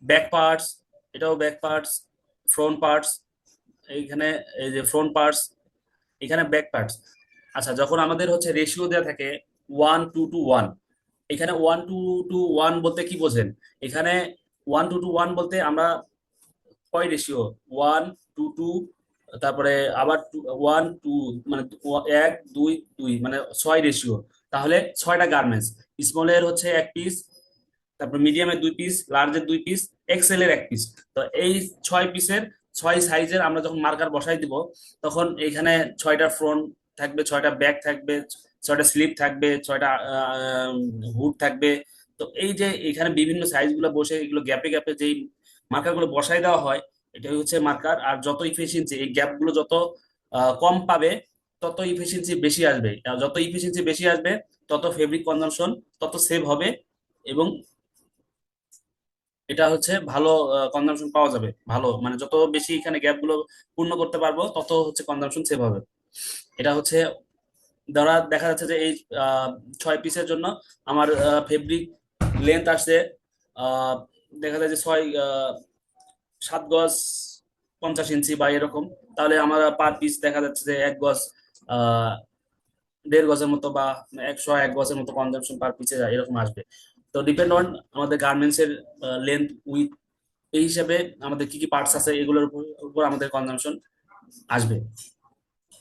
Back parts, এটাও back parts, front parts, এইখানে এই যে ফ্রন্ট পার্টস, এখানে ব্যাক পার্টস। আচ্ছা, যখন আমাদের হচ্ছে রেশিও দেওয়া থাকে 1:1, এখানে 1:1 বলতে কি বোঝেন? এখানে 1:1 বলতে আমরা কয় রেশিও, 1:2, তারপরে আবার 1:2, মানে 1:2, মানে 6 রেশিও। তাহলে 6টা গার্মেন্টস, স্মলের হচ্ছে 1 পিস, তারপর মিডিয়ামের 2 পিস, লার্জের 2 পিস, এক্সেল এর 1 পিস। তো এই 6 পিসের 6 সাইজের আমরা যখন মার্কার বসাই দিব, তখন এখানে 6টা ফ্রন্ট থাকবে, 6টা ব্যাক থাকবে, 6টা স্লিপ থাকবে, 6টা হুড থাকবে। তো এই যে এখানে বিভিন্ন সাইজগুলো বসে এগুলো গ্যাপে গ্যাপে যেই মার্কারগুলো বসাই দেওয়া হয়, এটাই হচ্ছে মার্কার। আর যত ইফিসিয়েন্সি, এই গ্যাপগুলো যত কম পাবে, তত ইফিসিয়েন্সি বেশি আসবে। আর যত ইফিসিয়েন্সি বেশি আসবে, তত ফেব্রিক কনজাম্পশন তত সেভ হবে, এবং এটা হচ্ছে ভালো কনজাম্পশন পাওয়া যাবে। ভালো মানে যত বেশি এখানে গ্যাপ গুলো পূর্ণ করতে পারবো, তত হচ্ছে কনজাম্পশন সেভ হবে। এটা হচ্ছে ধরা দেখা যাচ্ছে যে এই 6 পিসের জন্য আমার ফেব্রিক লেন্থ আসছে, আহ, দেখা যায় যে 7 গজ 50 ইঞ্চি বা এরকম। তাহলে আমার পার পিস দেখা যাচ্ছে যে 1 গজ 1.5 গজের মতো, বা 101 গজের মতো কনজাম্পশন পার পিসে এরকম আসবে। তো ডিপেন্ড অন আমাদের গার্মেন্টস এর লেন্থ, উইথ, এই হিসাবে আমাদের কি কি পার্টস আছে এগুলোর উপর উপর আমাদের কনজাম্পশন আসবে।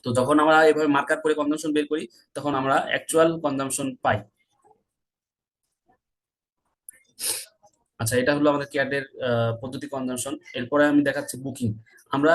তো যখন আমরা এভাবে মার্কার করে কনজাম্পশন বের করি, তখন আমরা অ্যাকচুয়াল কনজাম্পশন পাই। আচ্ছা, এটা হলো আমাদের ক্যাডের পদ্ধতি কনজাম্পশন। এরপরে আমি দেখাচ্ছি বুকিং। আমরা